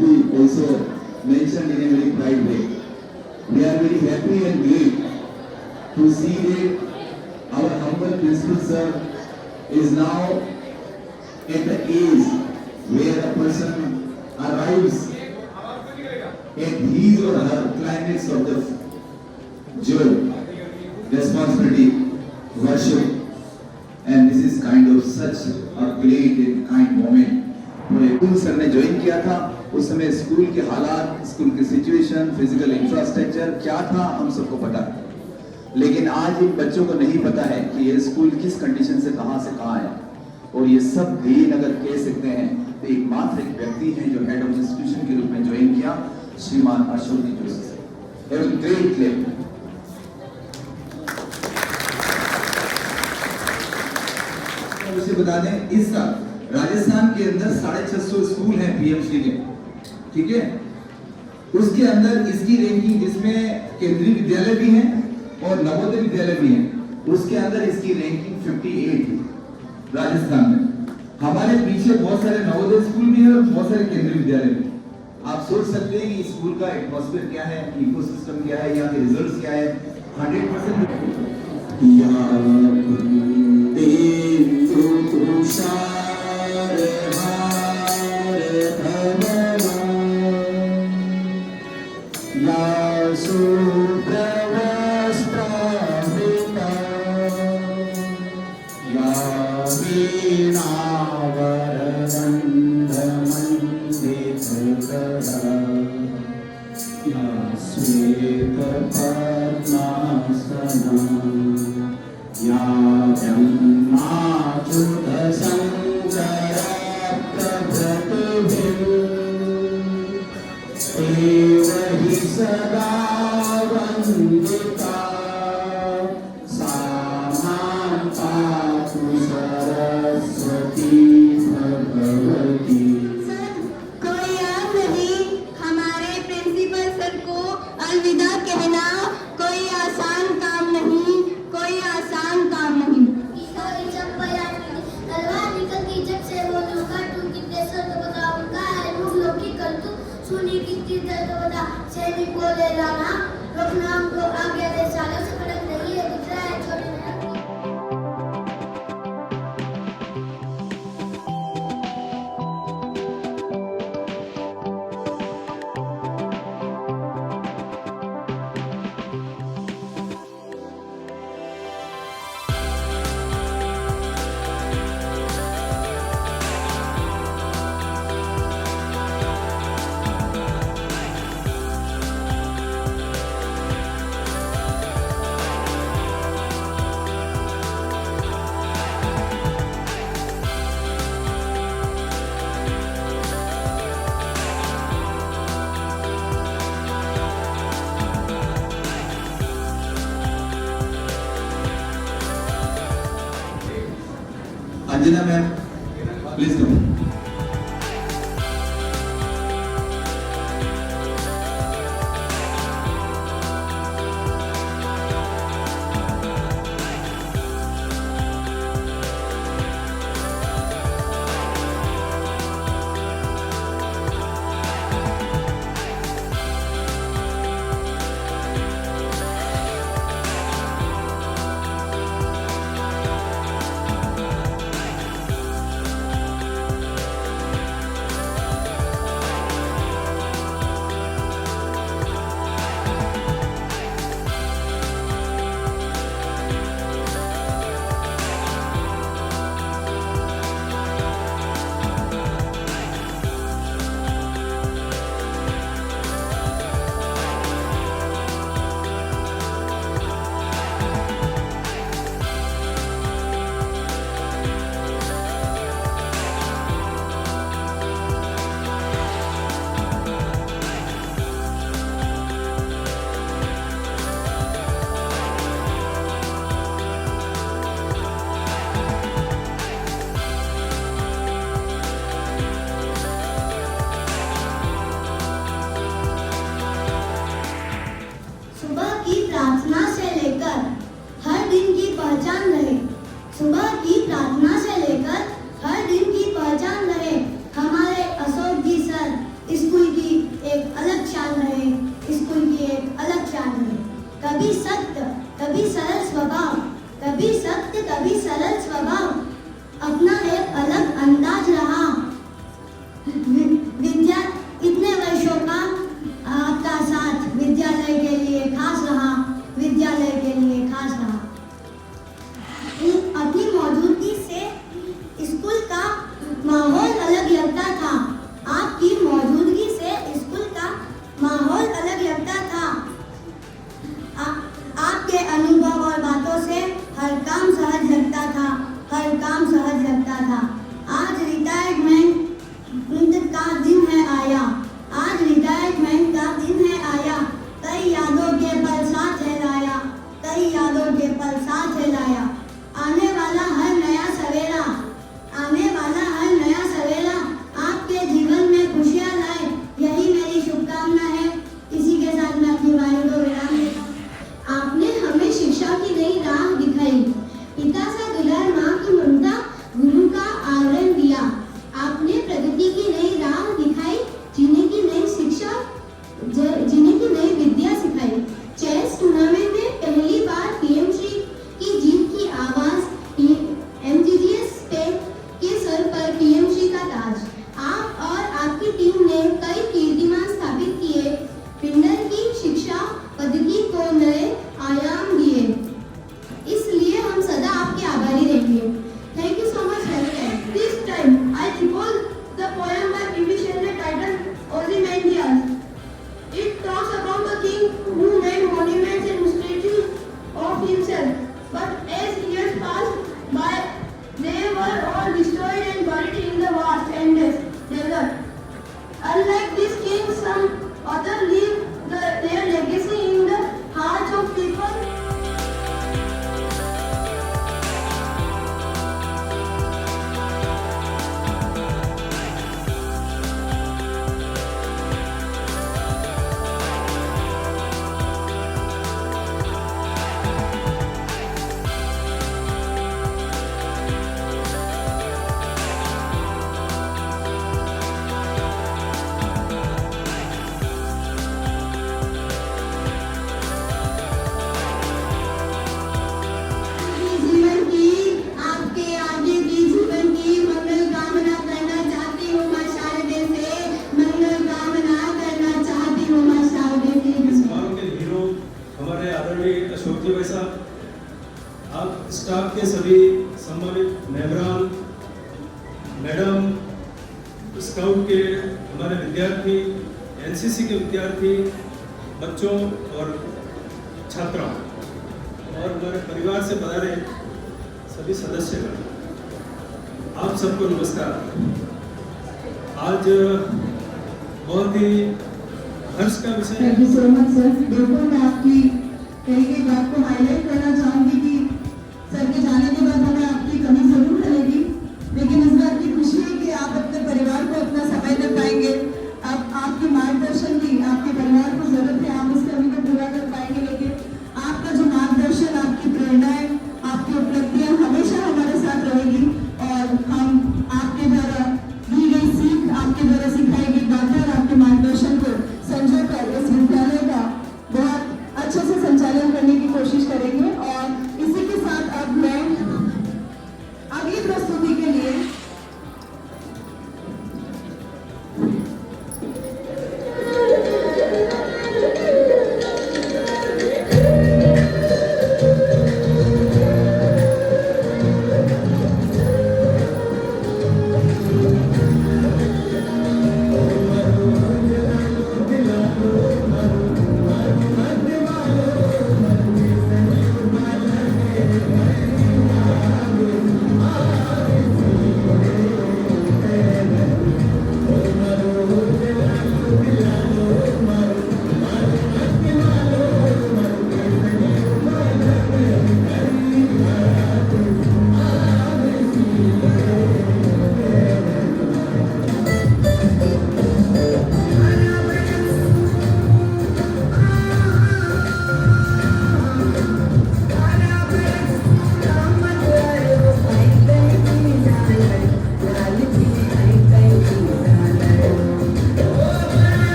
will be also mentioned in a very pride way. We are very happy and great to see that our humble principal sir is now at the age where a person arrives at his or her climax of the joy, responsibility, worship, and this is kind of such a great and kind moment. Sir ने join किया था उस समय school के हालात, school की situation, physical infrastructure क्या था हम सबको पता है, लेकिन आज इन बच्चों को नहीं पता है कि ये स्कूल किस कंडीशन से कहां है। और ये सब देन अगर कह सकते हैं तो एकमात्र एक व्यक्ति हैं जो हेड ऑफ इंस्टीट्यूशन के रूप में ज्वाइन किया, श्रीमान अशोक जी जोशी। ग्रेट लेवल उसे बता दें, इस साल राजस्थान के अंदर 650 स्कूल हैं पीएमसी के, ठीक है। उसके अंदर इसकी रैंकिंग, जिसमें केंद्रीय विद्यालय भी हैं और नवोदय विद्यालय भी हैं, उसके अंदर इसकी रैंकिंग 58 है राजस्थान में। हमारे पीछे बहुत सारे नवोदय स्कूल भी हैं और बहुत सारे केंद्रीय विद्यालय भी। आप सोच सकते हैं कि स्कूल का एटमॉस्फेयर क्या है, इकोसिस्टम क्या है, यहाँ के रिजल्ट्स क्या है। 100% Anjana ma'am, please come. Scout के हमारे विद्यार्थी, एनसीसी के विद्यार्थी, बच्चों और छात्राओं और हमारे परिवार से पधारे सभी सदस्यगण, आप सबको नमस्कार। आज बहुत ही हर्ष का विषय। Thank you so much sir. बिल्कुल, मैं आपकी कही गई बात को हाईलाइट करना चाहूँगी कि सर के जाने के बाद हमें आपकी कमी जरूर रहेगी, लेकिन इस बात की खुशी है कि आप अपने परिवार को अपना समय दे पाएंगे। अब आपके मार्गदर्शन की आपके परिवार को जरूरत है, आप उस कमी को पूरा कर पाएंगे, लेकिन आपका जो मार्गदर्शन, आपकी प्रेरणाएं, आपकी उपलब्धियां हमेशा हमारे साथ रहेगी और हम आपके द्वारा दी गई सीख, आपके द्वारा सिखाई गई बातें और आपके मार्गदर्शन को संजो कर इस विद्यालय का बहुत अच्छे से संचालन करने की कोशिश करेंगे। और इसी के साथ अब मैं अगली प्रस्तुति के लिए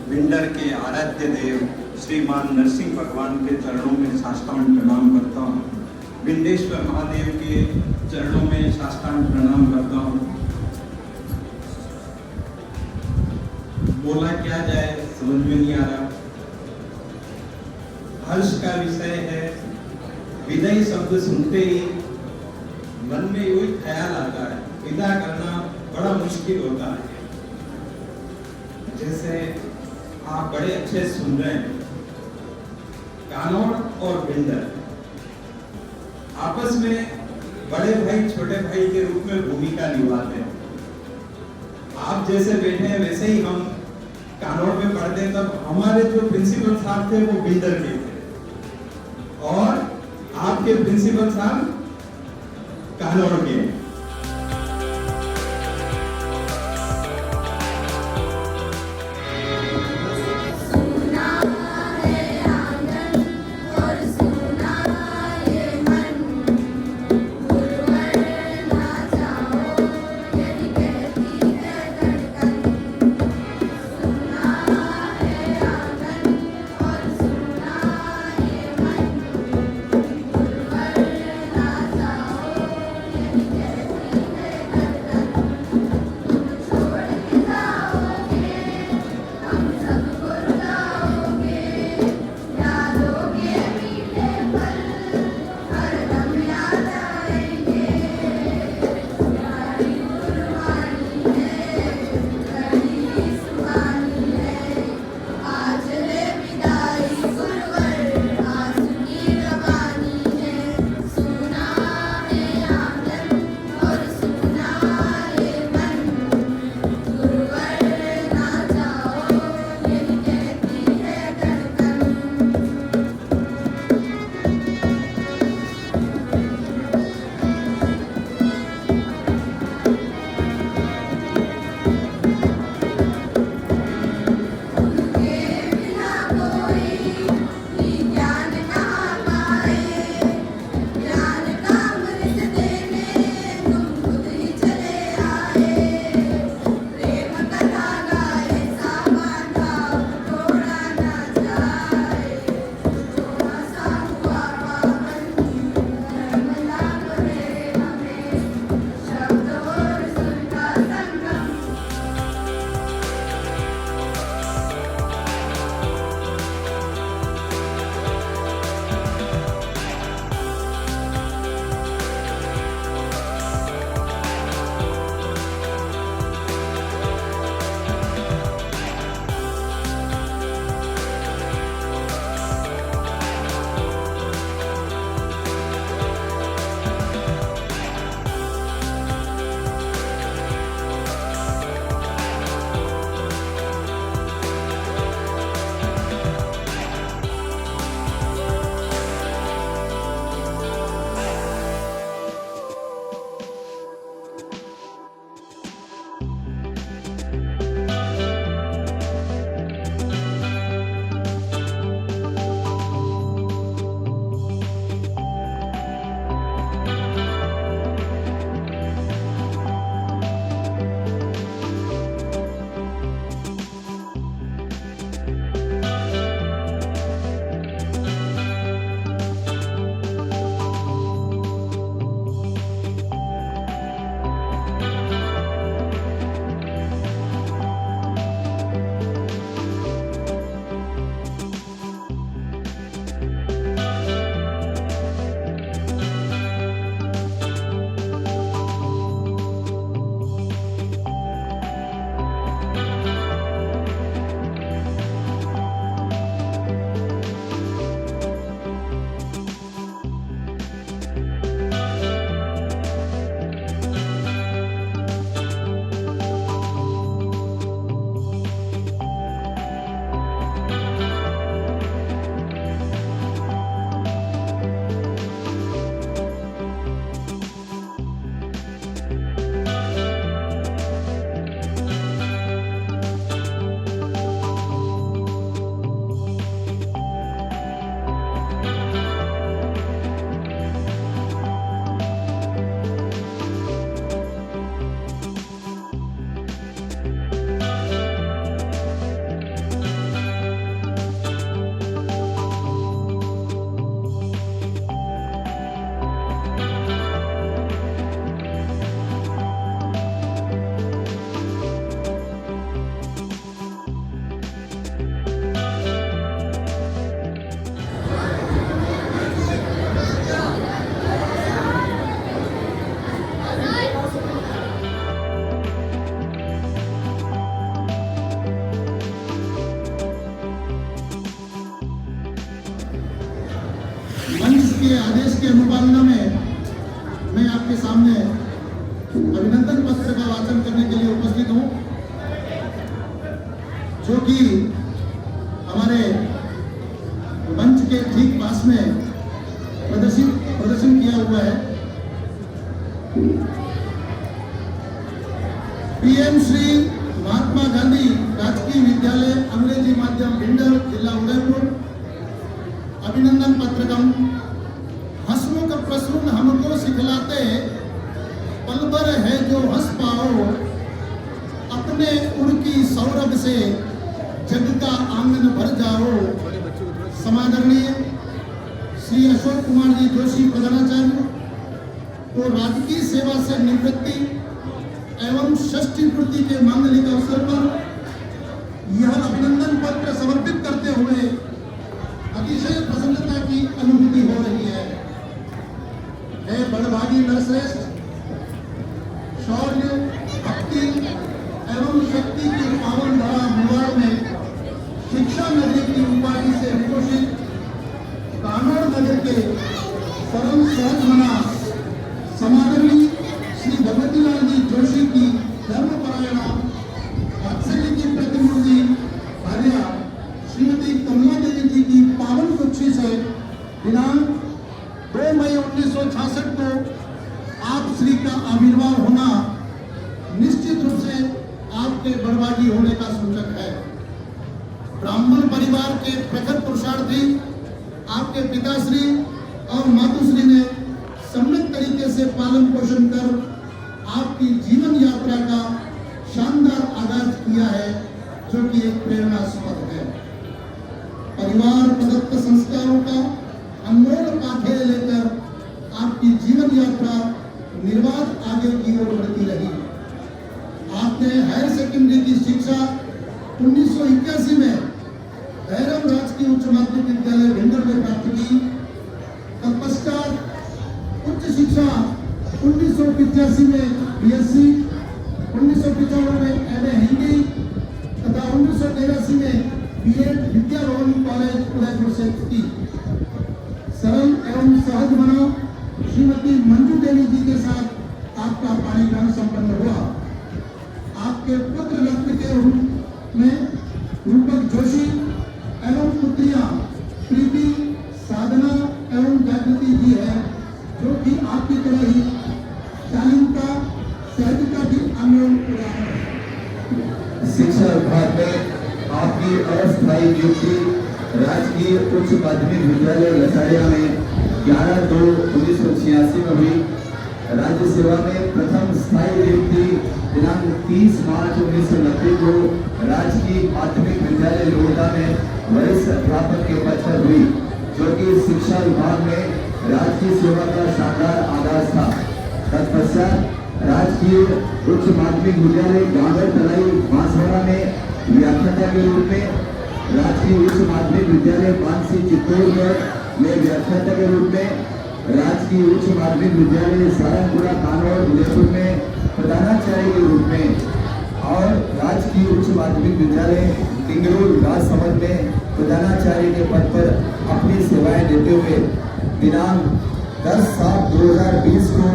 भिंडर के आराध्य देव श्रीमान नरसिंह भगवान के चरणों में साष्टांग प्रणाम करता हूँ। विंडेश्वर महादेव के चरणों में साष्टांग प्रणाम करता हूँ। बोला क्या जाए समझ में नहीं आ रहा। हर्ष का विषय है। विदाई शब्द सुनते ही मन में वही ख्याल आता है, विदा करना बड़ा मुश्किल होता है। जैसे आप बड़े अच्छे सुन रहे हैं, कानौड़ और भिंडर आपस में बड़े भाई छोटे भाई के रूप में भूमिका निभाते हैं। आप जैसे बैठे हैं वैसे ही हम कानौड़ में पढ़ते, तब हमारे जो प्रिंसिपल साहब थे वो भिंडर के थे और आपके प्रिंसिपल साहब कानौड़ के। की अनुपालना में मैं आपके सामने अभिनंदन पत्र का वाचन करने के लिए उपस्थित हूं, जो कि हमारे मंच के ठीक पास में प्रदर्शन किया हुआ है। पीएम श्री महात्मा गांधी राजकीय विद्यालय अंग्रेजी माध्यम भिंडर, जिला उदयपुर। अभिनंदन पत्रकम। हंसमुख प्रसून हमको सिखलाते, पल भर है जो हंस पाओ, अपने उड़की सौरभ से जग का आंगन भर जाओ। समादरणीय श्री अशोक कुमार जी जोशी प्रधानाचार्य को राजकीय सेवा से निवृत्ति एवं षष्ठी पूर्ति के मांगलिक अवसर पर यह अभिनंदन पत्र समर्पित करते हुए अतिशय प्रसन्नता की अनुभूति हो रही है। हे बड़भागी नरश्रेष्ठ, शौर्य, भक्ति एवं शक्ति की पावन धारा मेवाड़ में शिक्षा नगरी की उपाधि से विभूषित कानौर नगर के परम सहज मना समादरणीय श्री भगवतीलाल जी जोशी की धर्मपरायणा वात्सल्य की प्रतिमूर्ति भार्या श्रीमती कमला देवी जी की पावन कुक्षी से दिनांक 2 मई 1966 को आप श्री का आविर्भाव होना निश्चित रूप से आपके बड़भागी होने का सूचक है। ब्राह्मण परिवार के प्रखर पुरुषार्थी आपके पिताश्री और मातुश्री ने सम्यक तरीके से पालन पोषण कर आपकी जीवन यात्रा का शानदार आगाज किया है, जो कि एक प्रेरणास्पद है। परिवार प्रदत्त संस्कारों का अनमोल पाथेय लेकर आपकी जीवन यात्रा निर्बाध आगे की ओर बढ़ती रही। आपने हायर सेकेंडरी की शिक्षा 1981 में भैरव राजकीय उच्च माध्यमिक विद्यालय भिंडर में प्राप्त की। तत्पश्चात उच्च शिक्षा 1985 में बीएससी, 1995 में एमए हिंदी तथा 1983 में बीएड विद्या भवन कॉलेज उदयपुर से की। सरल एवं सहज मना श्रीमती मंजू देवी जी के साथ आपका पाणिग्रहण संपन्न हुआ। आपके पुत्र रत्न के रूप में रूपक जोशी एवं पुत्रियां प्रीति, साधना एवं जागृति जी है, जो कि आपकी तरह ही शालीनता, सहजता की अनमोल उदाहरण है। शिक्षा विभाग में आपकी अस्थायी नियुक्ति राजकीय उच्च माध्यमिक विद्यालय लसाड़िया में 11/2/1986 में हुई। राज्य सेवा में प्रथम स्थायी नियुक्ति दिनांक 30 मार्च 1990 को राजकीय माध्यमिक विद्यालय लोहड़ा में वरिष्ठ अध्यापक के पद पर हुई, जो कि शिक्षा विभाग में राजकीय सेवा का शानदार आगाज था। तत्पश्चात राजकीय उच्च माध्यमिक विद्यालय गांगर तलाई बांसवाड़ा में व्याख्याता के रूप में, राजकीय उच्च माध्यमिक विद्यालय पानसी चित्तौड़गढ़ में व्याख्याता के रूप में, राजकीय उच्च माध्यमिक विद्यालय सारंगपुरा कानौर उदयपुर में प्रधानाचार्य के रूप में और राजकीय उच्च माध्यमिक विद्यालय टिंगरोल राजसमंद में प्रधानाचार्य के पद पर अपनी सेवाएं देते हुए दिनांक 10/7/2020 को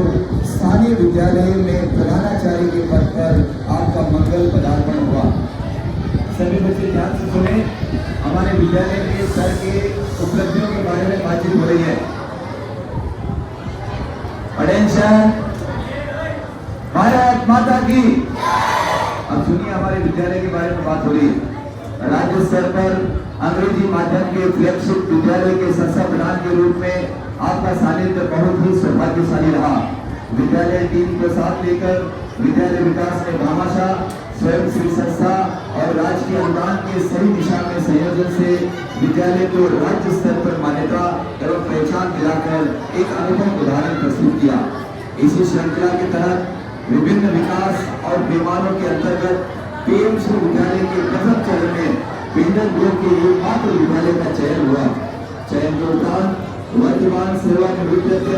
स्थानीय विद्यालय में प्रधानाचार्य के पद पर आपका मंगल पदार्पण हुआ। सभी बच्चे ध्यान से सुने, हमारे विद्यालय के सर के उपलब्धियों के बारे में बातचीत हो रही है। अटेंशन, भारत माता की। अब सुनिए, हमारे विद्यालय के बारे में बात हो रही है। राज्य स्तर पर अंग्रेजी माध्यम के फ्लैगशिप विद्यालय के संस्था प्रधान के रूप में आपका सानिध्य बहुत ही सौभाग्यशाली रहा। विद्यालय टीम को साथ लेकर विद्यालय विकास में भामाशाह, स्वयं श्री संस्था और राजकीय अनुदान के सही दिशा में संयोजन से विद्यालय को राज्य स्तर पर मान्यता एवं पहचान दिलाकर एक अनुभव उदाहरण प्रस्तुत किया। इसी श्रृंखला के तहत विभिन्न विकास और विमानों के अंतर्गत पीएम श्री विद्यालय के प्रथम चरण में भिंडर ब्लॉक के एकमात्र विद्यालय का चयन हुआ। चयन के उपरांत वर्तमान सेवानिवृत्त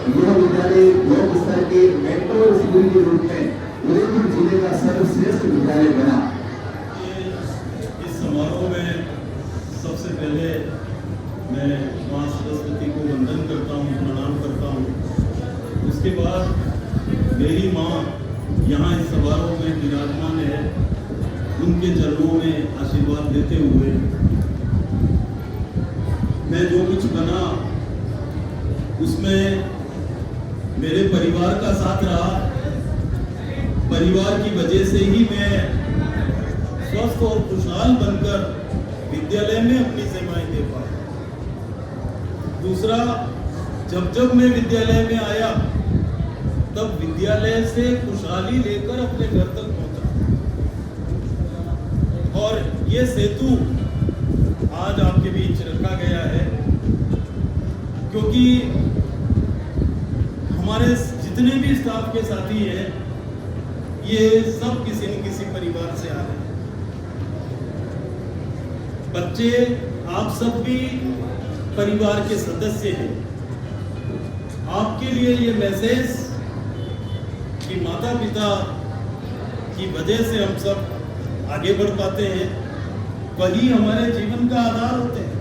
यह विद्यालय ब्लॉक स्तर के मेट्रो स्कूल के रूप में उदयपुर जिले का सर्वश्रेष्ठ विद्यालय बना। इस समारोह में सबसे पहले मैं मां सरस्वती को वंदन करता हूँ, प्रणाम करता हूँ। करता हूँ। उसके बाद मेरी माँ यहाँ इस समारोह में विराजमान है, उनके चरणों में आशीर्वाद देते हुए मैं जो कुछ बना उसमें मेरे परिवार का साथ रहा। परिवार की वजह से ही मैं स्वस्थ और खुशहाल बनकर विद्यालय में अपनी सेवाएं दे पाया। दूसरा, जब मैं विद्यालय में आया तब विद्यालय से खुशहाली लेकर अपने घर तक पहुंचा, और ये सेतु आज आपके बीच रखा गया है, क्योंकि हमारे जितने भी स्टाफ के साथी हैं ये सब किसी न किसी परिवार से आ रहे हैं। बच्चे आप सब भी परिवार के सदस्य हैं। आपके लिए ये मैसेज कि माता पिता की वजह से हम सब आगे बढ़ पाते हैं, वही हमारे जीवन का आधार होते हैं।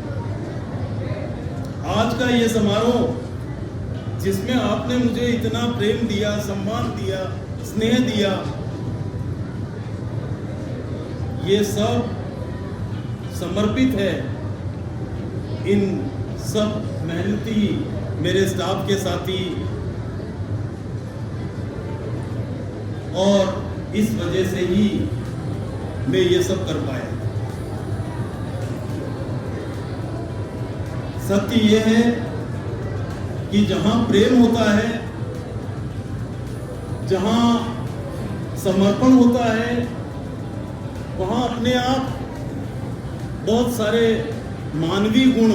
आज का ये समारोह जिसमें आपने मुझे इतना प्रेम दिया, सम्मान दिया, स्नेह दिया, ये सब समर्पित है इन सब मेहनती मेरे स्टाफ के साथी, और इस वजह से ही मैं ये सब कर पाया। सत्य ये है कि जहां प्रेम होता है, जहां समर्पण होता है, वहां अपने आप बहुत सारे मानवीय गुण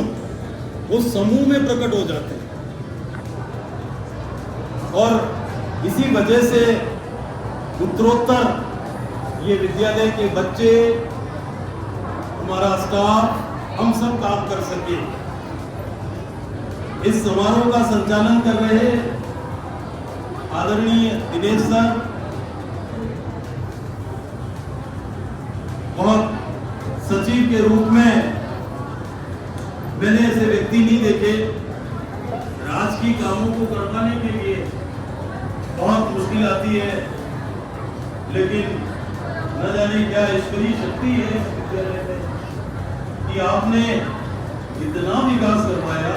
उस समूह में प्रकट हो जाते हैं। और इसी वजह से उत्तरोत्तर ये विद्यालय के बच्चे, हमारा स्टाफ, हम सब काम कर सके। इस समारोह का संचालन कर रहे आदरणीय दिनेश सर, और सचिव के रूप में मैंने ऐसे व्यक्ति नहीं देखे। राजकीय कामों को करवाने के लिए बहुत मुश्किल आती है, लेकिन न जाने क्या ईश्वरीय शक्ति है इस विद्यालय में कि आपने इतना विकास करवाया।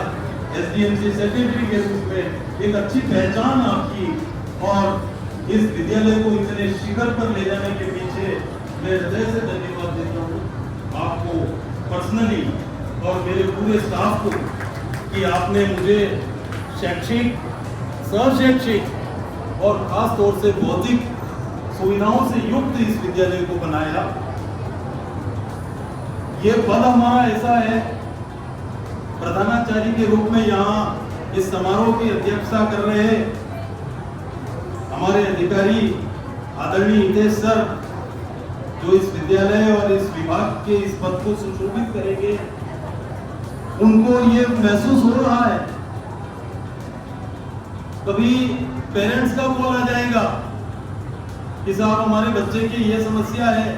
एसडीएमसी सेक्रेटरी के रूप में एक अच्छी पहचान आपकी, और इस विद्यालय को इतने शिखर पर ले जाने के पीछे मैं हृदय से धन्यवाद देता हूँ आपको पर्सनली और मेरे पूरे स्टाफ को कि आपने मुझे शैक्षिक, सहशैक्षिक और खास तौर से भौतिक सुविधाओं से युक्त इस विद्यालय को बनाया। ये पद हमारा ऐसा है, प्रधानाचार्य के रूप में यहाँ इस समारोह की अध्यक्षता कर रहे हमारे अधिकारी आदरणीय हितेश सर, जो इस विद्यालय और इस विभाग के इस पद को सुशोभित करेंगे, उनको ये महसूस हो रहा है। कभी पेरेंट्स का कॉल आ जाएगा कि साहब हमारे बच्चे की ये समस्या है,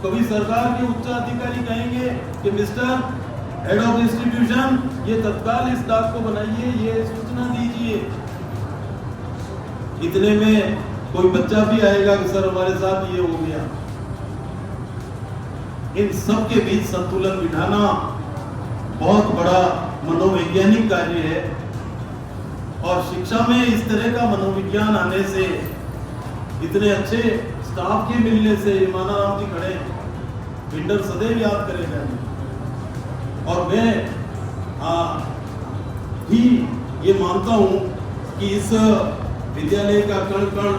कभी सरकार के उच्च अधिकारी कहेंगे कि मिस्टर हेड ऑफ इंस्टीट्यूशन ये तत्काल इस स्टाफ को बनाइए, ये सूचना दीजिए। इतने में कोई बच्चा भी आएगा कि सर हमारे साथ ये हो गया। इन सब के बीच संतुलन बिठाना बहुत बड़ा मनोवैज्ञानिक कार्य है, और शिक्षा में इस तरह का मनोविज्ञान आने से, इतने अच्छे स्टाफ के मिलने से, माना राम जी खड़े, विंडर सदैव याद करेगा। और मैं भी ये मानता हूँ कि इस विद्यालय का कण कण,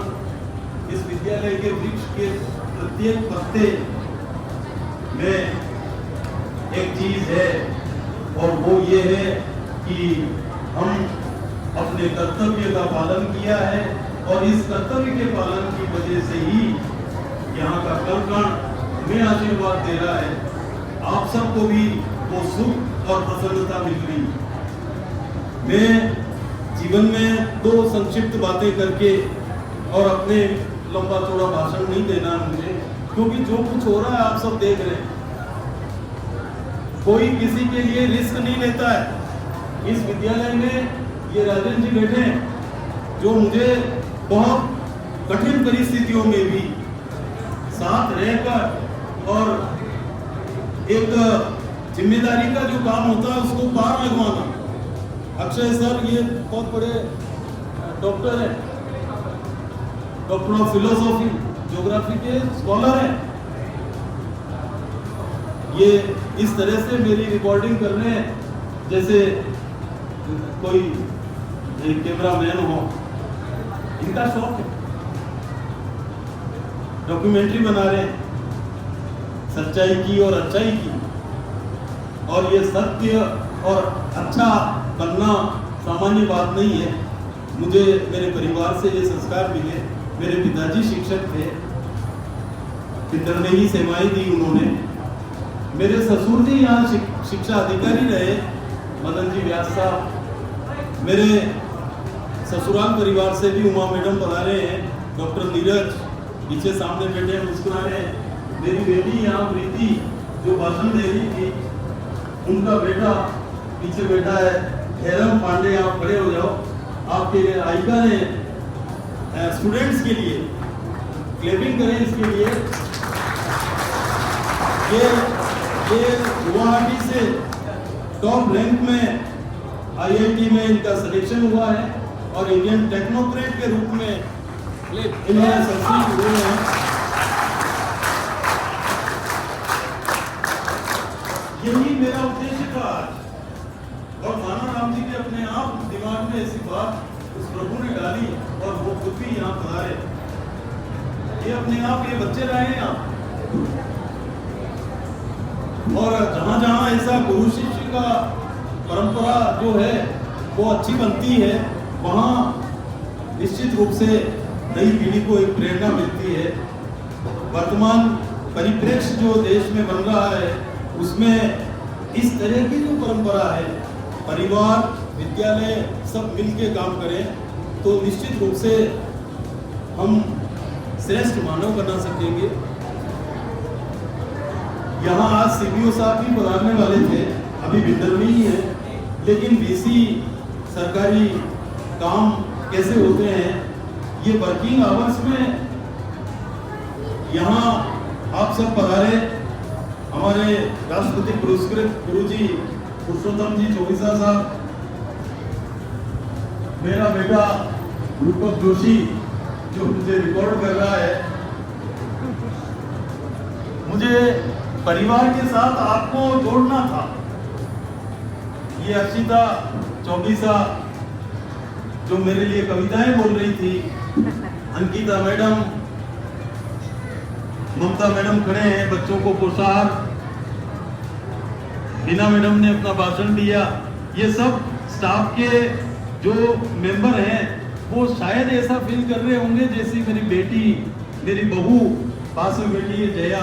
इस विद्यालय के वृक्ष के प्रत्येक पत्ते में एक चीज है, और वो ये है कि हम अपने कर्तव्य का पालन किया है, और इस कर्तव्य के पालन की वजह से ही यहाँ का कण कण हमें आशीर्वाद दे रहा है। आप सबको भी वो सुख और प्रसन्नता मिल रही। मैं जीवन में दो संक्षिप्त बातें करके, और अपने लंबा चौड़ा भाषण नहीं देना मुझे, क्योंकि जो कुछ हो रहा है आप सब देख रहे हैं। कोई किसी के लिए रिस्क नहीं लेता है। इस विद्यालय में ये राजन जी बैठे हैं, जो मुझे बहुत कठिन परिस्थितियों में भी साथ रहकर और एक जिम्मेदारी का जो काम होता है उसको पार लगवाना। अक्षय सर ये बहुत बड़े डॉक्टर हैं, डॉक्टर ऑफ फिलोसॉफी, ज्योग्राफी के स्कॉलर हैं। ये इस तरह से मेरी रिकॉर्डिंग कर रहे हैं जैसे कोई कैमरामैन हो। इनका शौक है, डॉक्यूमेंट्री बना रहे हैं सच्चाई की और अच्छाई की, और ये सत्य और अच्छा बनना सामान्य बात नहीं है। मुझे मेरे परिवार से ये संस्कार मिले। मेरे पिताजी शिक्षक थे, पितर ने ही सेवाएं दी उन्होंने। मेरे ससुर जी यहाँ शिक्षा अधिकारी रहे, मदन जी व्यास साहब। मेरे ससुराल परिवार से भी उमा मैडम पधारे हैं, डॉक्टर नीरज पीछे सामने बैठे हैं मुस्कुरा रहे हैं। मेरी बेटी यहाँ प्रीति जो भाषण दे रही थी, उनका बेटा पीछे बैठा है हैरम पांडे। आप खड़े हो जाओ, आपके आयिका ने स्टूडेंट्स के लिए क्लेपिंग करें इसके लिए। ये गुवाहाटी से टॉप रैंक में IIT में इनका सिलेक्शन हुआ है और इंडियन टेक्नोक्रेट के रूप में इन्होंने सक्सेस हुए हैं। यही मेरा उद्देश्य था और माना राम जी के अपने आप दिमाग में ऐसी बात उस प्रभु ने डाली और वो खुद भी यहाँ पधारे। ये अपने आप ये बच्चे रहे हैं यहाँ, और जहाँ जहाँ ऐसा गुरु शिष्य का परंपरा जो है वो अच्छी बनती है, वहाँ निश्चित रूप से नई पीढ़ी को एक प्रेरणा मिलती है। वर्तमान परिप्रेक्ष्य जो देश में बन रहा है उसमें इस तरह की जो परंपरा है, परिवार विद्यालय सब मिलके काम करें तो निश्चित रूप से हम श्रेष्ठ मानव बना सकेंगे। यहाँ आज CBO साहब भी पधारने वाले थे, अभी विदर्भ में ही है, लेकिन BC सरकारी काम कैसे होते हैं ये वर्किंग आवर्स में यहाँ आप सब पधारे। हमारे राष्ट्रपति पुरस्कृत गुरुजी पुरुषोत्तम जी चौबीसा साहब, मेरा बेटा रूपक जोशी जो मुझे रिकॉर्ड कर रहा है। मुझे परिवार के साथ आपको जोड़ना था। ये अर्चिता चौबीसा जो मेरे लिए कविताएं बोल रही थी, अंकिता मैडम, ममता मैडम खड़े हैं बच्चों को प्रोत्साहन, बीना मैडम ने अपना भाषण दिया। ये सब स्टाफ के जो मेंबर हैं वो शायद ऐसा फील कर रहे होंगे जैसी मेरी बेटी, मेरी बहू पास में बैठी है जया,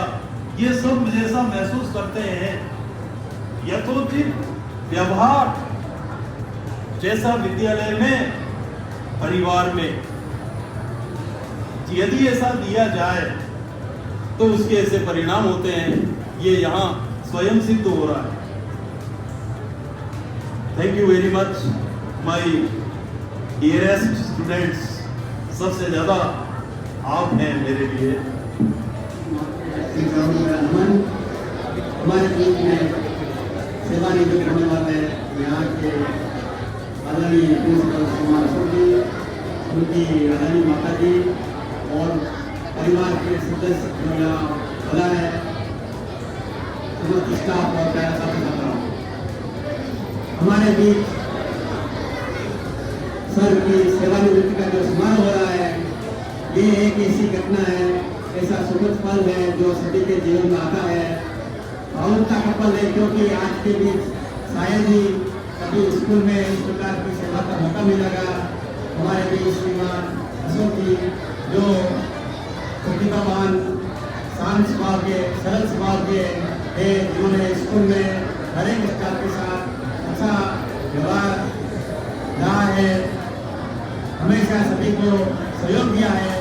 ये सब जैसा महसूस करते हैं। यथोचित व्यवहार जैसा विद्यालय में, परिवार में यदि ऐसा दिया जाए तो उसके ऐसे परिणाम होते हैं। ये यहाँ स्वयं सिद्ध हो रहा है। Thank you very much my dearest students. सबसे ज्यादा आप हैं मेरे लिए। हमारे बीच में सेवानिवृत्त होने वाले यहाँ के आदरणीय प्रिंसिपल कुमार जी, उनकी आदरणीय माता जी और परिवार के सदस्य जो यहाँ बना है, समस्त स्टाफ और प्यारा साथी छात्राओं, हमारे बीच सर की सेवानिवृत्ति का जो समारोह हो रहा है, ये एक ऐसी घटना है, ऐसा सुखद पल है जो सभी के जीवन में आता है। भावुकता का पल है क्योंकि आज के बीच शायद ही कभी स्कूल में इस प्रकार की सेवा का मौका मिलेगा। हमारे बीच श्रीमान अशोक जी जो प्रतिभावान, शांत स्वभाव के, सरल स्वभाव के हैं, जिन्होंने स्कूल में हर एक स्टाफ के साथ अच्छा व्यवहार रहा है, हमेशा सभी को सहयोग दिया है।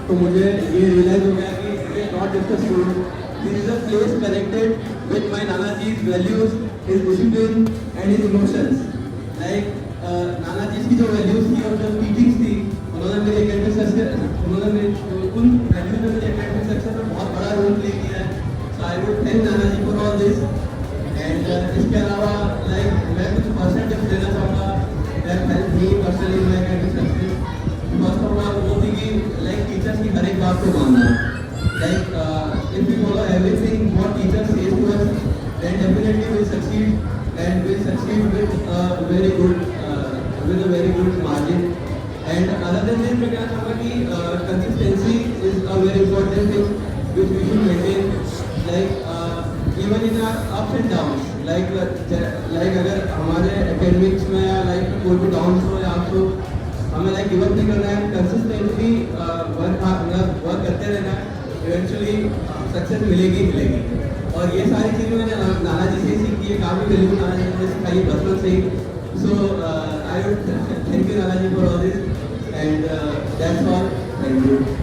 तो मुझे ये रियलाइज हो गया कि it is not just a school, this is a place connected with my नाना जी's values, his discipline and his emotions. Like नाना जी की जो वैल्यूज थी और जो टीचिंग्स थी, उन्होंने मेरे एकेडमिक सक्सेस, उन्होंने मेरे उन वैल्यूज में मेरे एकेडमिक सक्सेस में बहुत बड़ा रोल प्ले किया है। सो आई वुड थैंक नाना जी फॉर ऑल दिस। एंड इसके अलावा लाइक मैं कुछ पर्सनल टिप्स देना चाहूँगा that help me personally in my academic success. First of all वो थी कि लाइक टीचर्स की हर एक बात को मानना है। Like if you follow everything what teacher says to us, then definitely will succeed and will succeed with a very good margin. And other than this मैं कहना चाहूँगा कि consistency is a very important thing which we should maintain, like even in ups and downs. Like अगर हमारे academics में या life में कोई भी डाउन्स हो या अप्स हो, हमें लाइक गिव अप नहीं करना है, कंसिस्टेंटली वर्क करते रहना है, इवेंचुअली सक्सेस मिलेगी ही मिलेगी। और ये सारी चीज़ें मैंने नाना जी से ही सीखी है, काफ़ी वैल्यू नाना जी ने सिखाई है बचपन से ही। So I would thank you नाना जी for all this and that's all, thank you.